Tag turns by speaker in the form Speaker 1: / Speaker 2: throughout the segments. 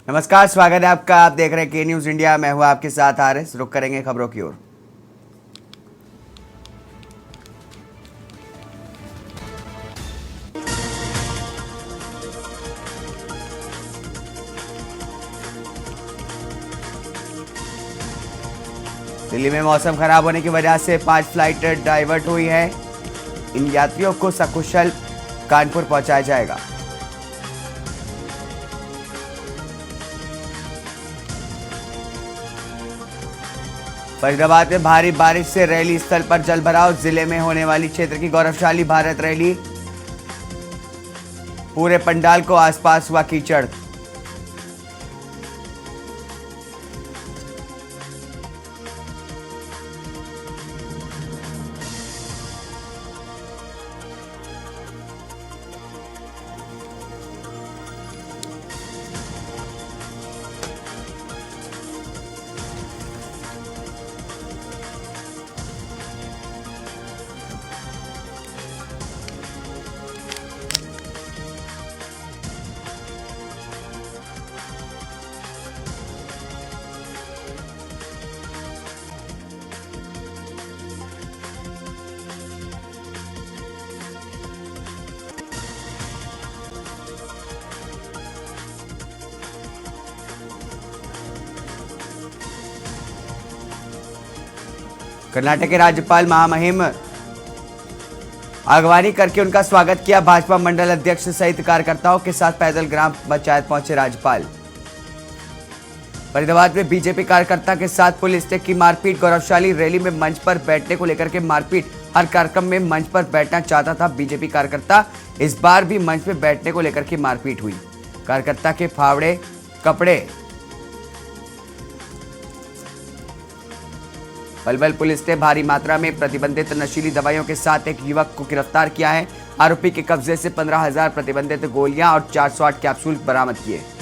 Speaker 1: नमस्कार, स्वागत है आपका। आप देख रहे हैं के न्यूज इंडिया। मैं हूं आपके साथ आरएस। रुक करेंगे खबरों की ओर। दिल्ली में मौसम खराब होने की वजह से 5 फ्लाइट डाइवर्ट हुई है। इन यात्रियों को सकुशल कानपुर पहुंचाया जाएगा। फरीदाबाद में भारी बारिश से रैली स्थल पर जलभराव। जिले में होने वाली क्षेत्र की गौरवशाली भारत रैली, पूरे पंडाल को आसपास हुआ कीचड़। कर्नाटक के राज्यपाल महामहिम अगवानी करके उनका स्वागत किया। भाजपा मंडल अध्यक्ष सहित कार्यकर्ताओं के साथ पैदल ग्राम पंचायत पहुंचे राज्यपाल। फरीदाबाद में बीजेपी कार्यकर्ता के साथ पुलिस ने की मारपीट। गौरवशाली रैली में मंच पर बैठने को लेकर के मारपीट। हर कार्यक्रम में मंच पर बैठना चाहता था बीजेपी कार्यकर्ता, इस बार भी मंच पर बैठने को लेकर के मारपीट हुई। कार्यकर्ता के फावड़े कपड़े। पलवल पुलिस ने भारी मात्रा में प्रतिबंधित नशीली दवाइयों के साथ एक युवक को गिरफ्तार किया है। आरोपी के कब्जे से 15,000 प्रतिबंधित गोलियां और 408 कैप्सूल बरामद किए।
Speaker 2: भारत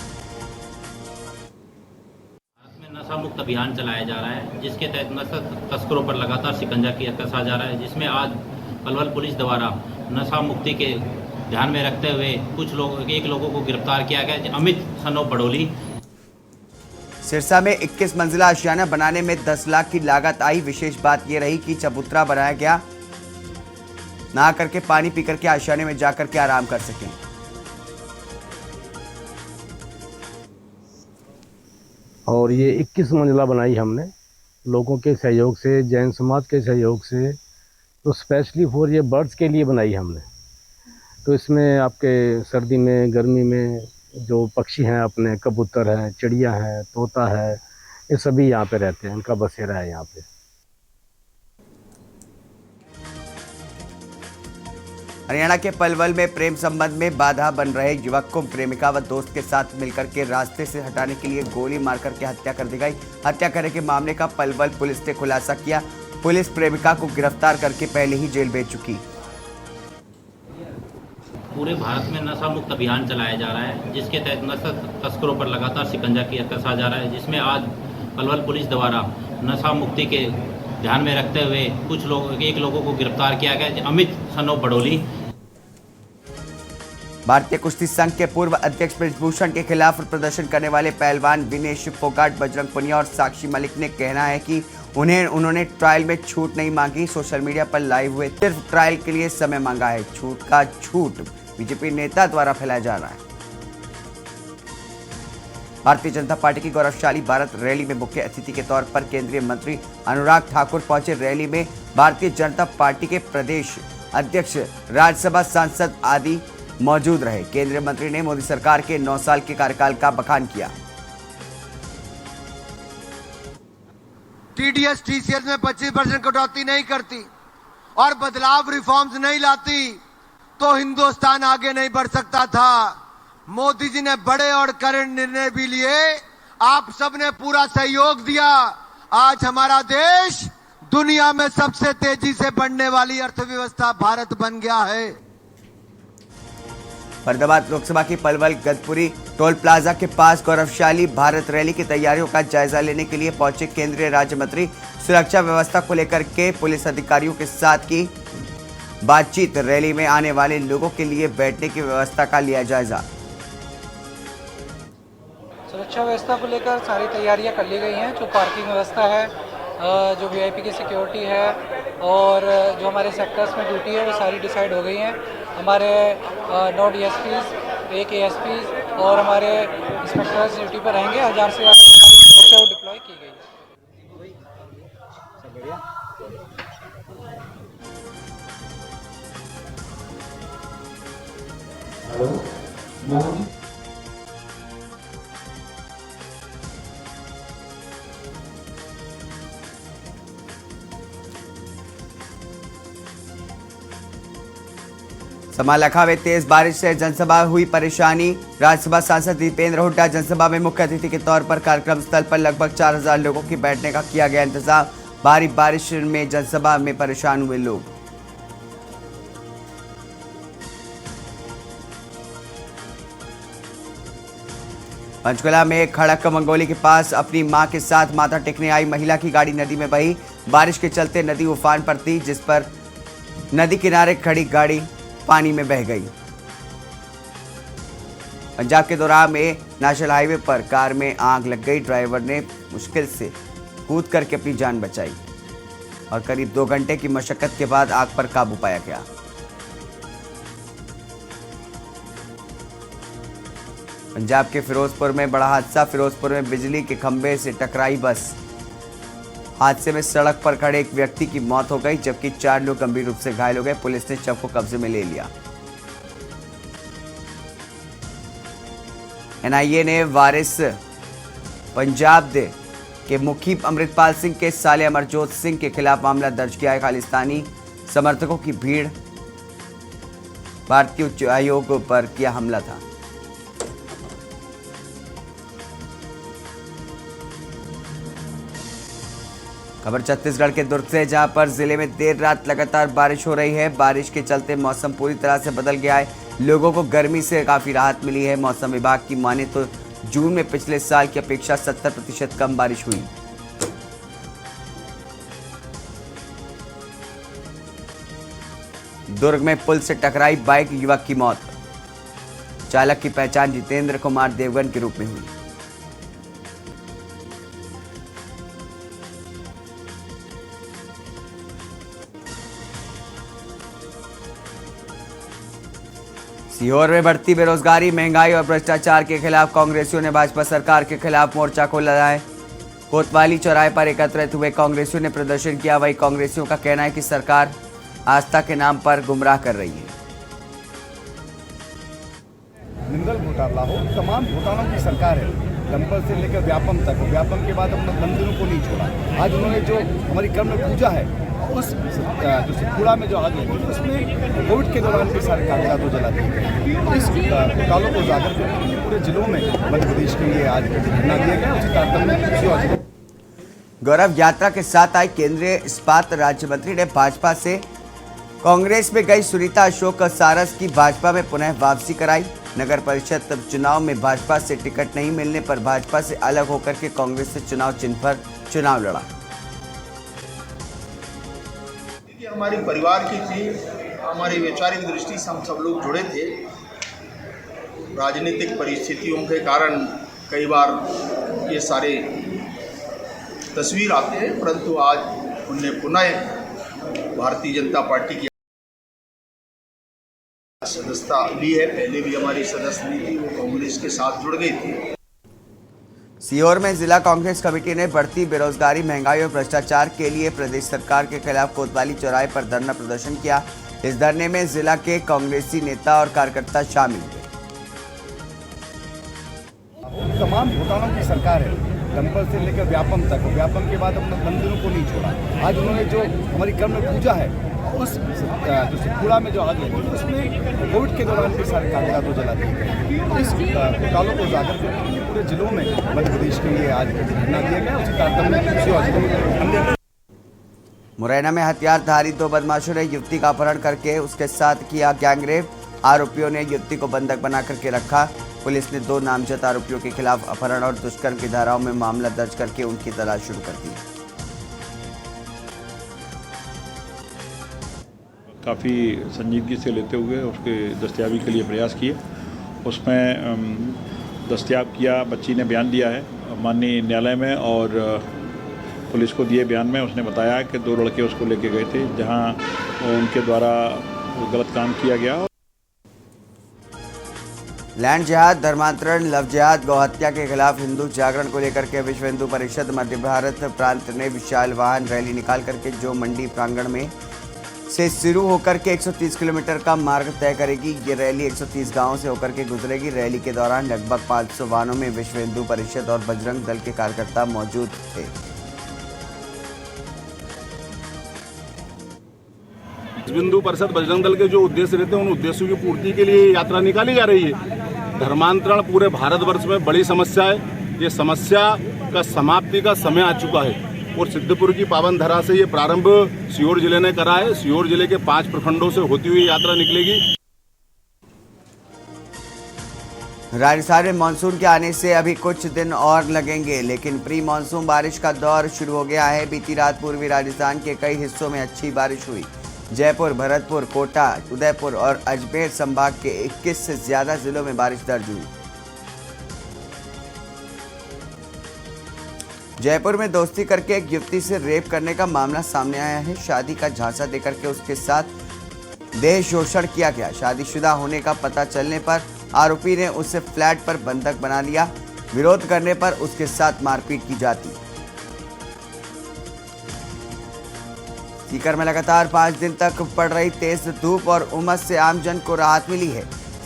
Speaker 2: में नशा मुक्त अभियान चलाया जा रहा है, जिसके तहत नशा तस्करों पर लगातार शिकंजा कसा जा रहा है, जिसमें आज पलवल पुलिस द्वारा नशा मुक्ति के ध्यान में रखते हुए एक लोगों को गिरफ्तार किया गया। अमित सनो बड़ोली।
Speaker 1: सिरसा में 21 मंजिला आशियाना बनाने में 10 लाख की लागत आई। विशेष बात यह रही कि चबूतरा बनाया गया, नहा करके पानी पी करके आशियाने में जाकर के आराम कर सकें।
Speaker 3: और ये 21 मंजिला बनाई हमने लोगों के सहयोग से, जैन समाज के सहयोग से, तो स्पेशली फॉर ये बर्ड्स के लिए बनाई हमने। तो इसमें आपके सर्दी में, गर्मी में जो पक्षी हैं, अपने कबूतर हैं, चिड़िया हैं, तोता है, ये सभी यहाँ पे रहते हैं, इनका बसेरा है यहाँ पे।
Speaker 1: हरियाणा के पलवल में प्रेम संबंध में बाधा बन रहे युवक को प्रेमिका व दोस्त के साथ मिलकर के रास्ते से हटाने के लिए गोली मारकर के हत्या कर दी गई। हत्या करने के मामले का पलवल पुलिस ने खुलासा किया। पुलिस प्रेमिका को गिरफ्तार करके पहले ही जेल भेज चुकी।
Speaker 2: पूरे भारत में नशा मुक्त अभियान चलाया जा रहा है, जिसके तहत नशा तस्करों पर लगातार शिकंजा कसा जा रहा है, जिसमें आज पलवल पुलिस द्वारा नशा मुक्ति के ध्यान में रखते हुए एक लोगों को गिरफ्तार किया गया। अमित सनो बड़ोली।
Speaker 1: भारतीय कुश्ती संघ के पूर्व अध्यक्ष ब्रिजभूषण के खिलाफ प्रदर्शन करने वाले पहलवान विनेश फोगाट, बजरंग पुनिया और साक्षी मलिक ने कहना है कि उन्होंने ट्रायल में छूट नहीं मांगी। सोशल मीडिया पर लाइव हुए, सिर्फ ट्रायल के लिए समय मांगा है। छूट का झूठ बीजेपी नेता द्वारा फैलाया जा रहा है। भारतीय जनता पार्टी की गौरवशाली भारत रैली में मुख्य अतिथि के तौर पर केंद्रीय मंत्री अनुराग ठाकुर पहुंचे। रैली में भारतीय जनता पार्टी के प्रदेश अध्यक्ष, राज्यसभा सांसद आदि मौजूद रहे। केंद्रीय मंत्री ने मोदी सरकार के 9 साल के कार्यकाल का बखान किया।
Speaker 4: टीडीएस टीसीएस में 25% कटौती नहीं करती और बदलाव रिफॉर्म्स नहीं लाती तो हिंदुस्तान आगे नहीं बढ़ सकता था। मोदी जी ने बड़े और कड़े निर्णय भी लिए, आप सबने पूरा सहयोग दिया। आज हमारा देश दुनिया में सबसे तेजी से बढ़ने वाली अर्थव्यवस्था भारत बन गया है।
Speaker 1: फरीदाबाद लोकसभा की पलवल गदपुरी टोल प्लाजा के पास गौरवशाली भारत रैली की तैयारियों का जायजा लेने के लिए पहुंचे केंद्रीय राज्य मंत्री। सुरक्षा व्यवस्था को लेकर के पुलिस अधिकारियों के साथ की बातचीत। रैली में आने वाले लोगों के लिए बैठने की व्यवस्था का लिया जायजा।
Speaker 5: सुरक्षा व्यवस्था को लेकर सारी तैयारियां कर ली गई हैं। जो पार्किंग व्यवस्था है, जो वीआईपी की सिक्योरिटी है और जो हमारे सेक्टर्स में ड्यूटी है वो सारी डिसाइड हो गई हैं। हमारे 9 डीएसपीज, 1 एएसपीज और हमारे इंस्पेक्टर्स ड्यूटी पर रहेंगे। 1000 से ज़्यादा हमारी फोर्स है वो डिप्लॉय की गई है।
Speaker 1: समालखा में तेज बारिश से जनसभा हुई परेशानी। राज्यसभा सांसद दीपेंद्र हुड्डा जनसभा में मुख्य अतिथि के तौर पर कार्यक्रम स्थल पर लगभग 4000 लोगों की बैठने का किया गया इंतजाम। भारी बारिश में जनसभा में परेशान हुए लोग। पंचकुला में खड़क मंगोली के पास अपनी मां के साथ माथा टेकने आई महिला की गाड़ी नदी में बही। बारिश के चलते नदी उफान पर थी, जिस पर नदी किनारे खड़ी गाड़ी पानी में बह गई। पंजाब के दोराहा में नेशनल हाईवे पर कार में आग लग गई। ड्राइवर ने मुश्किल से कूद करके अपनी जान बचाई और करीब 2 घंटे की मशक्कत के बाद आग पर काबू पाया गया। पंजाब के फिरोजपुर में बड़ा हादसा। फिरोजपुर में बिजली के खंभे से टकराई बस। हादसे में सड़क पर खड़े एक व्यक्ति की मौत हो गई, जबकि 4 लोग गंभीर रूप से घायल हो गए। पुलिस ने शव को कब्जे में ले लिया। एनआईए ने वारिस पंजाब के मुखी अमृतपाल सिंह के साले अमरजोत सिंह के खिलाफ मामला दर्ज किया है। खालिस्तानी समर्थकों की भीड़ भारतीय उच्च आयोग पर किया हमला था। खबर छत्तीसगढ़ के दुर्ग से, जहां पर जिले में देर रात लगातार बारिश हो रही है। बारिश के चलते मौसम पूरी तरह से बदल गया है। लोगों को गर्मी से काफी राहत मिली है। मौसम विभाग की माने तो जून में पिछले साल की अपेक्षा 70% कम बारिश हुई। दुर्ग में पुल से टकराई बाइक, युवक की मौत। चालक की पहचान जितेंद्र कुमार देवगन के रूप में हुई। सीहोर में बढ़ती बेरोजगारी, महंगाई और भ्रष्टाचार के खिलाफ कांग्रेसियों ने भाजपा सरकार के खिलाफ मोर्चा खोला है। कोतवाली चौराहे पर एकत्रित हुए कांग्रेसियों ने प्रदर्शन किया। वही कांग्रेसियों का कहना है कि सरकार आस्था के नाम पर गुमराह कर रही है।
Speaker 6: मिनरल घोटाला हो, तमाम घोटालों की सरकार है। डंपर से लेकर व्यापम तक, व्यापम के बाद अपने मंदिरों को नहीं छोड़ा। आज उन्होंने जो हमारी कर्म पूजा है, उस जो सतपुड़ा में जो आग लगी, उसमें कोविड के दौरान भी सारे कागजात को जला दिए गए। इस घोटालों को उजागर करने के लिए पूरे जिलों में मध्य प्रदेश के लिए आज धरना दिया गया। उसी तारतम्य में
Speaker 1: गौरव यात्रा के साथ आई केंद्रीय इस्पात राज्य मंत्री ने भाजपा से कांग्रेस में गई सुनीता अशोक सारस की भाजपा में पुनः वापसी कराई। नगर परिषद चुनाव में भाजपा से टिकट नहीं मिलने पर भाजपा से अलग होकर के कांग्रेस से चुनाव चिन्ह पर चुनाव लड़ा।
Speaker 7: हमारी परिवार की थी, हमारी वैचारिक दृष्टि से हम सब लोग जुड़े थे। राजनीतिक परिस्थितियों के कारण कई बार ये सारे तस्वीर आते हैं, परंतु आज उनने पुनः भारतीय जनता पार्टी की सदस्यता ली है। पहले भी हमारी सदस्य नहीं थी, वो कांग्रेस के साथ जुड़ गई थी।
Speaker 1: सीहोर में जिला कांग्रेस कमेटी ने बढ़ती बेरोजगारी, महंगाई और भ्रष्टाचार के लिए प्रदेश सरकार के खिलाफ कोतवाली चौराहे पर धरना प्रदर्शन किया। इस धरने में जिला के कांग्रेसी नेता और कार्यकर्ता शामिल हुए।
Speaker 6: तमाम घोटालों की सरकार है। डंपर से लेकर व्यापम तक, व्यापम के बाद अपने मंदिरों को नहीं छोड़ा। आज उन्होंने जो हमारी कर्म पूजा है, उस जो सतपुड़ा में जो आग लगी, उसमें कोविड के दौरान भी सारे कागजात को जला दिए गए। इस घोटालों को उजागर करने के लिए पूरे जिलों में मध्य प्रदेश के लिए आज धरना दिया गया। उसी तारतम्य में
Speaker 1: मुरैना में हथियारधारी 2 बदमाशों ने युवती का अपहरण करके उसके साथ किया गैंगरेप। आरोपियों ने युवती को बंधक बना करके रखा। पुलिस ने 2 नामजद आरोपियों के खिलाफ अपहरण और दुष्कर्म की धाराओं में मामला दर्ज करके उनकी तलाश शुरू कर दी।
Speaker 8: काफ़ी संजीदगी से लेते हुए उसके दस्तयाबी के लिए प्रयास किए। उसमें दस्तयाब किया। बच्ची ने बयान दिया है माननीय न्यायालय में और पुलिस को दिए बयान में उसने बताया कि 2 लड़के उसको लेके गए थे जहां उनके द्वारा गलत काम किया गया।
Speaker 1: लैंड जिहाद, धर्मांतरण, लव जिहाद, गौहत्या के खिलाफ हिंदू जागरण को लेकर के विश्व हिंदू परिषद मध्य भारत प्रांत ने विशाल वाहन रैली निकाल करके जो मंडी प्रांगण में से शुरू होकर के 130 किलोमीटर का मार्ग तय करेगी। ये रैली 130 गांवों से होकर के गुजरेगी। रैली के दौरान लगभग 500 वाहनों में विश्व हिंदू परिषद और बजरंग दल के कार्यकर्ता मौजूद थे।
Speaker 9: हिंदू परिषद बजरंग दल के जो उद्देश्य रहते हैं उन उद्देश्यों की पूर्ति के लिए यात्रा निकाली जा रही है। धर्मांतरण पूरे भारतवर्ष में बड़ी समस्या है। ये समस्या का समाप्ति का समय आ चुका है और सिद्धपुर की पावन धरा से ये प्रारंभ सीहोर जिले ने करा है। सीहोर जिले के 5 प्रखंडों से होती हुई यात्रा निकलेगी।
Speaker 1: राजस्थान में मानसून के आने से अभी कुछ दिन और लगेंगे, लेकिन प्री मानसून बारिश का दौर शुरू हो गया है। बीती रात पूर्वी राजस्थान के कई हिस्सों में अच्छी बारिश हुई। जयपुर, भरतपुर, कोटा, उदयपुर और अजमेर संभाग के 21 से ज्यादा जिलों में बारिश दर्ज हुई। जयपुर में दोस्ती करके एक युवती से रेप करने का मामला सामने आया है। शादी का झांसा देकर के उसके साथ देह शोषण किया गया। शादीशुदा होने का पता चलने पर आरोपी ने उसे फ्लैट पर बंधक बना लिया। विरोध करने पर उसके साथ मारपीट की जाती। सीकर में लगातार 5 दिन तक पड़ रही तेज धूप और उमस से आमजन को राहत मिली है।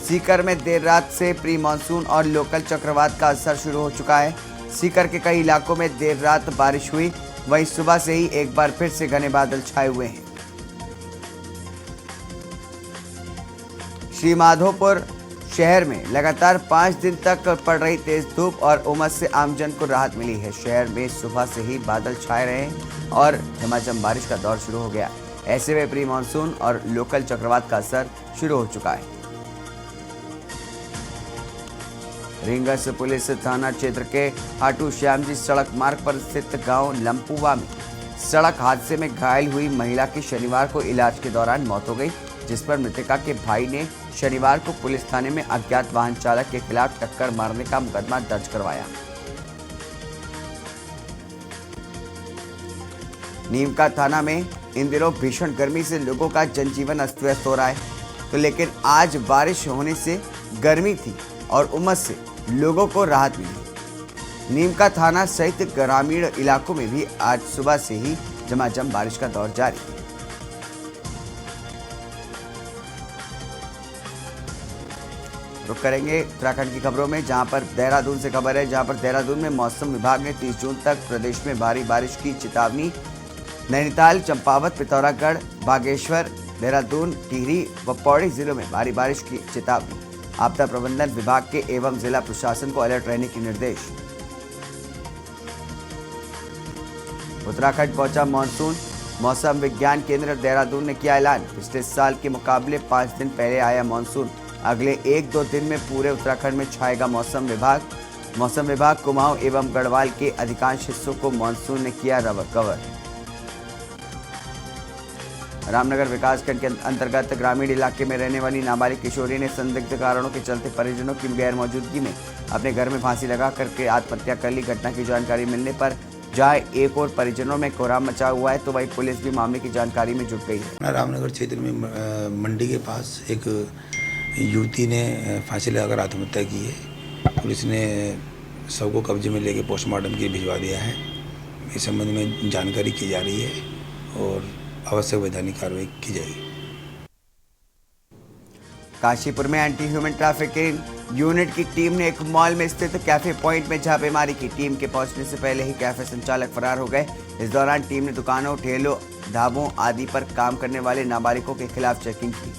Speaker 1: सीकर में देर रात से प्री मानसून और लोकल चक्रवात का असर शुरू हो चुका है। सीकर के कई इलाकों में देर रात बारिश हुई, वहीं सुबह से ही एक बार फिर से घने बादल छाए हुए हैं। श्री माधोपुर शहर में लगातार 5 दिन तक पड़ रही तेज धूप और उमस से आमजन को राहत मिली है। शहर में सुबह से ही बादल छाए रहे और झमाझम बारिश का दौर शुरू हो गया। ऐसे में प्री मानसून और लोकल चक्रवात का असर शुरू हो चुका है। रींगस पुलिस थाना क्षेत्र के खाटू श्यामजी सड़क मार्ग पर स्थित गांव लंपुवा में सड़क हादसे में घायल हुई महिला की शनिवार को इलाज के दौरान मौत हो गई, जिस पर मृतका के भाई ने शनिवार को पुलिस थाने में अज्ञात वाहन चालक के खिलाफ टक्कर मारने का मुकदमा दर्ज करवाया। नीमका थाना में इन दिनों भीषण गर्मी से लोगों का जनजीवन अस्त व्यस्त हो रहा है, तो लेकिन आज बारिश होने से गर्मी थी और उमस से लोगों को राहत मिली। नीमका थाना सहित ग्रामीण इलाकों में भी आज सुबह से ही झमाझम बारिश का दौर जारी है। रुक करेंगे उत्तराखंड की खबरों में, जहां पर देहरादून से खबर है, जहां पर देहरादून में मौसम विभाग ने 30 जून तक प्रदेश में भारी बारिश की चेतावनी। नैनीताल, चंपावत, पिथौरागढ़, बागेश्वर, देहरादून, टिहरी व पौड़ी जिलों में भारी बारिश की चेतावनी। आपदा प्रबंधन विभाग के एवं जिला प्रशासन को अलर्ट रहने के निर्देश। उत्तराखंड पहुंचा मानसून। मौसम विज्ञान केंद्र देहरादून ने किया ऐलान, पिछले साल के मुकाबले 5 दिन पहले आया मानसून। अगले 1-2 दिन में पूरे उत्तराखंड में छाएगा मौसम विभाग कुमाऊं एवं गढ़वाल के अधिकांश हिस्सों को मानसून ने किया कवर। रामनगर विकासखंड के अंतर्गत ग्रामीण इलाके में रहने वाली नाबालिग किशोरी ने संदिग्ध कारणों के चलते परिजनों की गैर मौजूदगी में अपने घर में फांसी लगा करके आत्महत्या कर ली। घटना की जानकारी मिलने पर जहां एक और परिजनों में कोहराम मचा हुआ है, तो वहीं पुलिस भी मामले की जानकारी में जुट गई है।
Speaker 10: रामनगर क्षेत्र में मंडी के पास एक युवती ने फांसी लगाकर आत्महत्या की है। पुलिस ने शव को कब्जे में लेकर पोस्टमार्टम के लिए भिजवा दिया है। इस संबंध में जानकारी की जा रही है और आवश्यक वैधानिक कार्रवाई की जाएगी।
Speaker 1: काशीपुर में एंटी ह्यूमन ट्रैफिकिंग यूनिट की टीम ने एक मॉल में स्थित कैफे पॉइंट में छापेमारी की। टीम के पहुंचने से पहले ही कैफे संचालक फरार हो गए। इस दौरान टीम ने दुकानों, ठेलों, ढाबों आदि पर काम करने वाले नाबालिगों के खिलाफ चेकिंग की।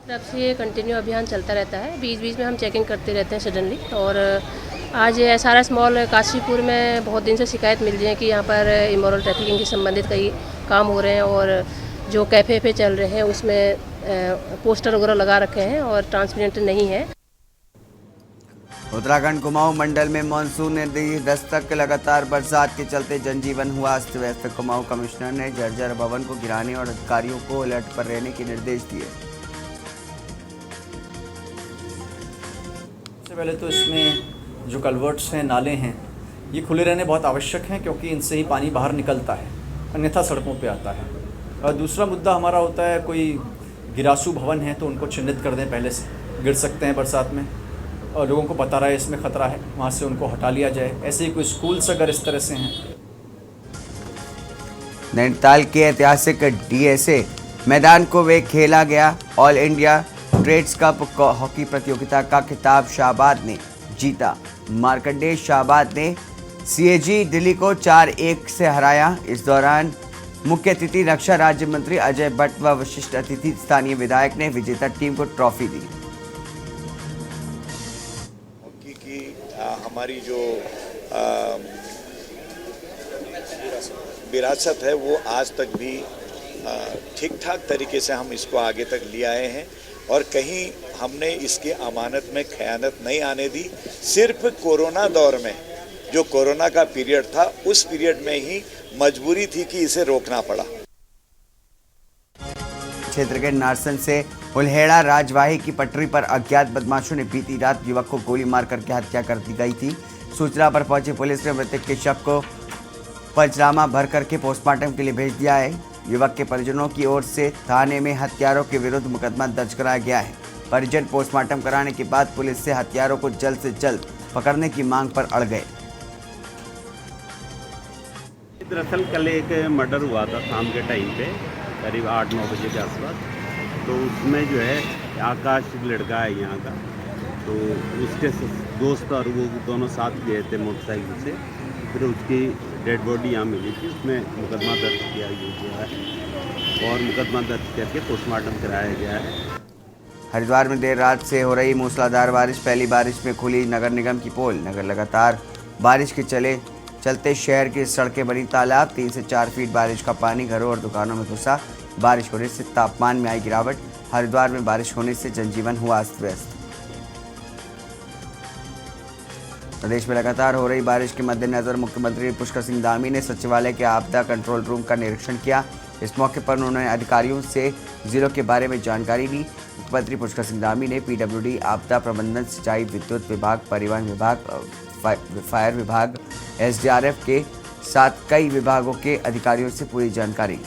Speaker 11: तरफ से ये कंटिन्यू अभियान चलता रहता है। बीच बीच में हम चेकिंग करते रहते हैं सडनली। और आज SRS मॉल काशीपुर में बहुत दिन से शिकायत मिल रही है कि यहाँ पर इमोरल ट्रैफिकिंग के संबंधित कई काम हो रहे हैं और जो कैफ़े पे चल रहे हैं उसमें पोस्टर वगैरह लगा रखे हैं और ट्रांसपेरेंट नहीं है।
Speaker 1: उत्तराखंड कुमाऊं मंडल में मानसून ने दी दस्तक। लगातार बरसात के चलते जनजीवन हुआ अस्त व्यस्त। कुमाऊं कमिश्नर ने जर्जर भवन को गिराने और अधिकारियों को अलर्ट पर रहने के निर्देश दिए।
Speaker 12: सबसे पहले तो इसमें जो कलवर्ट्स हैं, नाले हैं, ये खुले रहने बहुत आवश्यक हैं क्योंकि इनसे ही पानी बाहर निकलता है, अन्यथा सड़कों पे आता है। और दूसरा मुद्दा हमारा होता है, कोई गिरासू भवन है तो उनको चिन्हित कर दें, पहले से गिर सकते हैं बरसात में और लोगों को पता रहे इसमें ख़तरा है, वहाँ से उनको हटा लिया जाए। ऐसे ही कोई स्कूल्स अगर इस तरह से हैं।
Speaker 1: नैनीताल के ऐतिहासिक डीएसए मैदान को वे खेला गया all India trades cup hockey प्रतियोगिता का खिताब शाहबाद ने जीता। मार्कंडेय शाहबाद ने सीएजी दिल्ली को 4-1 से हराया। इस दौरान मुख्य अतिथि रक्षा राज्य मंत्री अजय भट्ट व विशिष्ट अतिथि स्थानीय विधायक ने विजेता टीम को ट्रॉफी दी।
Speaker 13: हॉकी की हमारी जो विरासत है वो आज तक भी ठीक ठाक तरीके से हम इसको आगे तक ले आए हैं और कहीं हमने इसकी अमानत में खयानत नहीं आने दी। सिर्फ कोरोना दौर में, जो कोरोना का पीरियड था, उस पीरियड में ही मजबूरी थी कि इसे रोकना पड़ा।
Speaker 1: क्षेत्र के नारसन से उल्हेड़ा राजवाही की पटरी पर अज्ञात बदमाशों ने बीती रात युवक को गोली मार करके हत्या कर दी गई थी। सूचना पर पहुंची पुलिस ने मृतक के शव को पंचनामा भर करके पोस्टमार्टम के लिए भेज दिया है। युवक के परिजनों की ओर से थाने में हत्यारों के विरुद्ध मुकदमा दर्ज कराया गया है। परिजन पोस्टमार्टम कराने के बाद पुलिस से हत्यारों को जल्द से जल्द पकड़ने की मांग पर अड़ गए।
Speaker 14: दरअसल कल एक मर्डर हुआ था शाम के टाइम पे, करीब 8-9 बजे के आसपास। तो उसमें जो है आकाश लड़का है यहाँ का, तो उसके दोस्त और वो दोनों साथ गए थे मोटरसाइकिल से। फिर उसकी डेड बॉडी यहाँ मिली थी, उसमें मुकदमा दर्ज किया गया है और मुकदमा दर्ज करके पोस्टमार्टम कराया गया है।
Speaker 1: हरिद्वार में देर रात से हो रही मूसलाधार बारिश, पहली बारिश में खुली नगर निगम की पोल। नगर लगातार बारिश के चलते शहर की सड़कें बनी तालाब। 3 से 4 फीट बारिश का पानी घरों और दुकानों में घुसा। बारिश होने से तापमान में आई गिरावट। हरिद्वार में बारिश होने से जनजीवन हुआ अस्त व्यस्त। प्रदेश में लगातार हो रही बारिश के मद्देनजर मुख्यमंत्री पुष्कर सिंह धामी ने सचिवालय के आपदा कंट्रोल रूम का निरीक्षण किया। इस मौके पर उन्होंने अधिकारियों से जिलों के बारे में जानकारी ली। मुख्यमंत्री पुष्कर सिंह धामी ने पीडब्ल्यूडी, आपदा प्रबंधन, सिंचाई, विद्युत विभाग, परिवहन विभाग, फायर विभाग, एसडीआरएफ के साथ कई विभागों के अधिकारियों से पूरी जानकारी ली।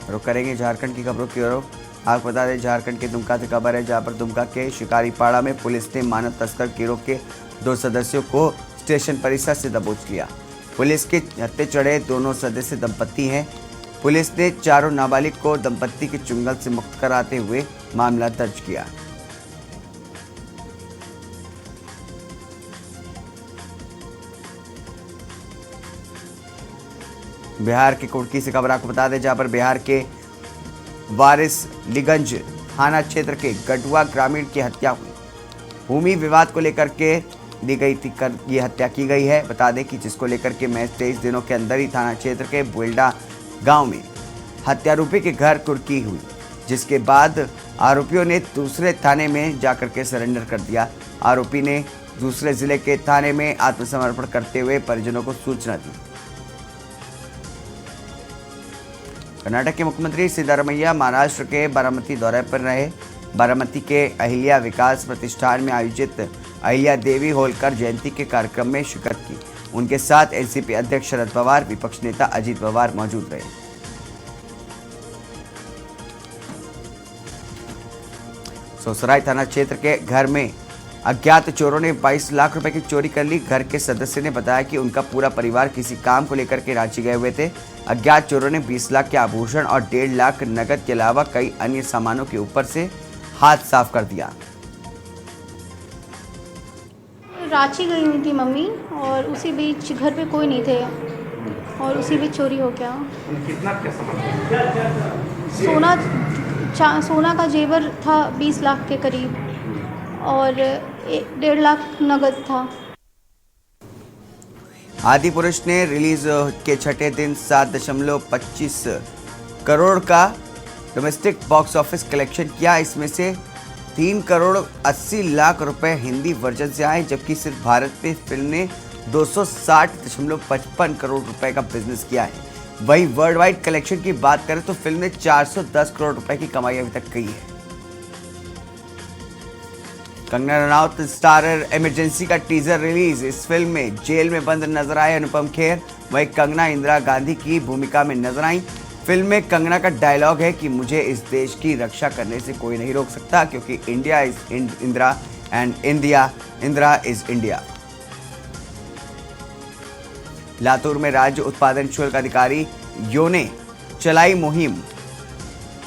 Speaker 1: रुक करेंगे झारखंड की खबरों की ओर। आपको बता दें, झारखंड के दुमका से खबर है, जहां पर दुमका के शिकारीपाड़ा में पुलिस ने मानव तस्कर गिरोह के 2 सदस्यों को स्टेशन परिसर से दबोच लिया। पुलिस के हत्थे चढ़े दोनों सदस्य दंपत्ति हैं। पुलिस ने चारों नाबालिग को दंपत्ति के चुंगल से मुक्त कराते हुए मामला दर्ज किया। बिहार के कुर्की से खबर आपको बता दें, जहां पर बिहार के वारिसलीगंज थाना क्षेत्र के गढ़वा ग्रामीण की हत्या हुई। भूमि विवाद को लेकर के ये हत्या की गई है। बता दें कि जिसको लेकर के महज 23 दिनों के अंदर ही थाना क्षेत्र के बुल्डा गांव में हत्यारोपी के घर कुर्की हुई, जिसके बाद आरोपियों ने दूसरे थाने में जाकर के सरेंडर कर दिया। आरोपी ने दूसरे जिले के थाने में आत्मसमर्पण करते हुए परिजनों को सूचना दी। कर्नाटक के मुख्यमंत्री सिद्धारमैया महाराष्ट्र के बारामती दौरे पर रहे। बारामती के अहिल्या विकास प्रतिष्ठान में आयोजित अहिल्या देवी होलकर जयंती के कार्यक्रम में शिरकत की। उनके साथ एनसीपी अध्यक्ष शरद पवार, विपक्ष नेता अजित पवार मौजूद रहे। सोसराय थाना क्षेत्र के घर में अज्ञात चोरों ने 22 लाख रुपए की चोरी कर ली। घर के सदस्य ने बताया कि उनका पूरा परिवार किसी काम को लेकर के रांची गए हुए थे। अज्ञात चोरों ने 20 लाख के आभूषण और 1.5 लाख नकद के अलावा कई अन्य सामानों के ऊपर से हाथ साफ कर दिया।
Speaker 15: रांची गई हुई थी मम्मी और उसी बीच घर पे कोई नहीं थे और उसी बीच चोरी हो गया।
Speaker 16: कितना क्या सामान?
Speaker 15: सोना का जेवर था 20 लाख के करीब और 1.5 लाख नगद था।
Speaker 1: आदि पुरुष ने रिलीज के छठे दिन 7.25 करोड़ का डोमेस्टिक बॉक्स ऑफिस कलेक्शन किया। इसमें से 3 करोड़ 80 लाख रुपए हिंदी वर्जन से आए, जबकि सिर्फ भारत में फिल्म ने 260.55 करोड़ रुपए का बिजनेस किया है। वहीं वर्ल्ड वाइड कलेक्शन की बात करें तो फिल्म ने 410 करोड़ रुपए की कमाई अभी तक की है। कंगना रनौत स्टारर इमरजेंसी का टीजर रिलीज। इस फिल्म में जेल में बंद नजर आए अनुपम खेर, वहीं कंगना इंदिरा गांधी की भूमिका में नजर आई। फिल्म में कंगना का डायलॉग है कि मुझे इस देश की रक्षा करने से कोई नहीं रोक सकता, क्योंकि India is Indira and Indira is India. Latur में राज्य उत्पादन शुल्क अधिकारी यो ने चलाई मुहिम।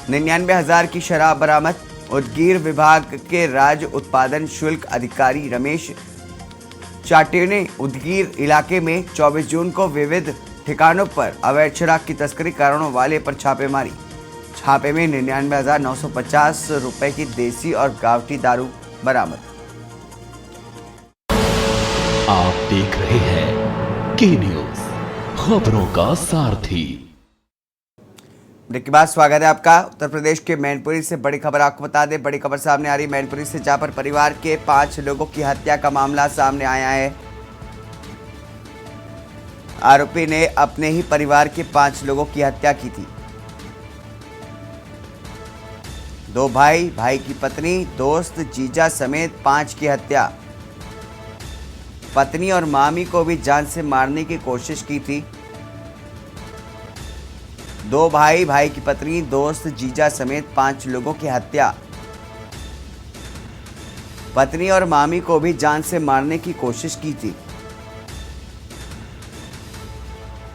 Speaker 1: 99,000 की शराब बरामद। उदगीर विभाग के राज्य उत्पादन शुल्क अधिकारी रमेश चाटे ने उदगीर इलाके में 24 जून को विविध ठिकानों पर अवैध शराब की तस्करी करने वाले पर छापे मारी। छापे में 99,950 रुपए की देसी और गावठी दारू बरामद।
Speaker 16: आप देख रहे हैं के न्यूज, खबरों का सारथी।
Speaker 1: ब्रेक के बाद स्वागत है आपका। उत्तर प्रदेश के मैनपुरी से बड़ी खबर आपको बता दें। बड़ी खबर सामने आ रही मैनपुरी से, जहां पर परिवार के 5 लोगों की हत्या का मामला सामने आया है। आरोपी ने अपने ही परिवार के 5 लोगों की हत्या की थी। 2 भाई, भाई की पत्नी, दोस्त, जीजा समेत 5 की हत्या। पत्नी और मामी को भी जान से मारने की कोशिश की थी। 2 भाई, भाई की पत्नी, दोस्त, जीजा समेत 5 लोगों की हत्या। पत्नी और मामी को भी जान से मारने की कोशिश की थी।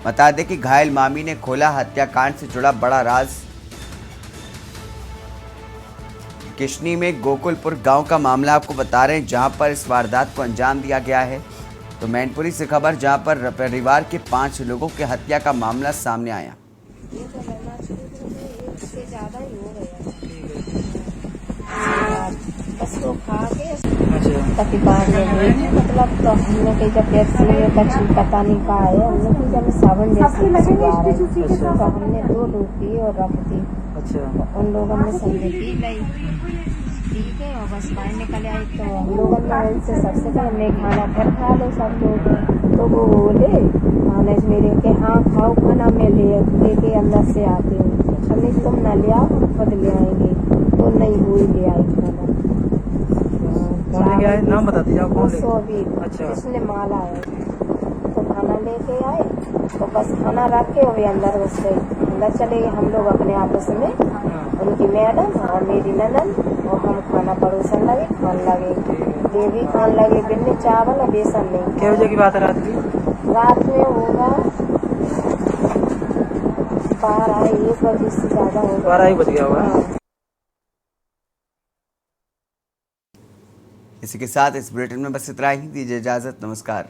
Speaker 1: बता दें कि घायल मामी ने खोला हत्याकांड से जुड़ा बड़ा राज। किशनी में गोकुलपुर गांव का मामला आपको बता रहे हैं, जहां पर इस वारदात को अंजाम दिया गया है। तो मैनपुरी से खबर, जहां पर परिवार के 5 लोगों की हत्या का मामला सामने आया।
Speaker 17: बस वो खा के ताकि बाद में हुई, मतलब तो हमने कहीं जब पेप्सी में कच्ची पता नहीं कहा है, हमने कहीं जब साबुन जैसी तो हमने 2 डूबी और रख दी। अच्छा, उन लोगों ने समझे पी गई, ठीक है, और बस बाहर निकल आई। तो हम लोगों ने इनसे सबसे पहले खाना फिर खा लो सब लोग। तो वो बोले खाने से मेरे के हाँ खाओ खाना, मैं लेके अंदर से आती हूँ। हमने तुम न ले आओ, खुद ले आएंगे। तो नहीं हुई, ले आई खाना।
Speaker 5: नाम बता दीजिए आप कौन
Speaker 17: ले? अच्छा, जिसने माला है तो खाना लेके आए। तो बस खाना रख के वो अंदर घुस गई। अंदर चले गए हम लोग अपने आपस में, उनकी मैडम और मेरी ननद, और हम खाना परोसन लगे, खान लगे, देवी खान लगे, बिन्ने चावल और बेसन नहीं।
Speaker 5: क्या बजे की बात है रात की?
Speaker 17: रात में होगा 12-1 बजे से ज्यादा होगा,
Speaker 5: 12-1 बज गया होगा।
Speaker 1: इसी के साथ इस बुलेटिन में बस इतना ही। दीजिए इजाजत, नमस्कार।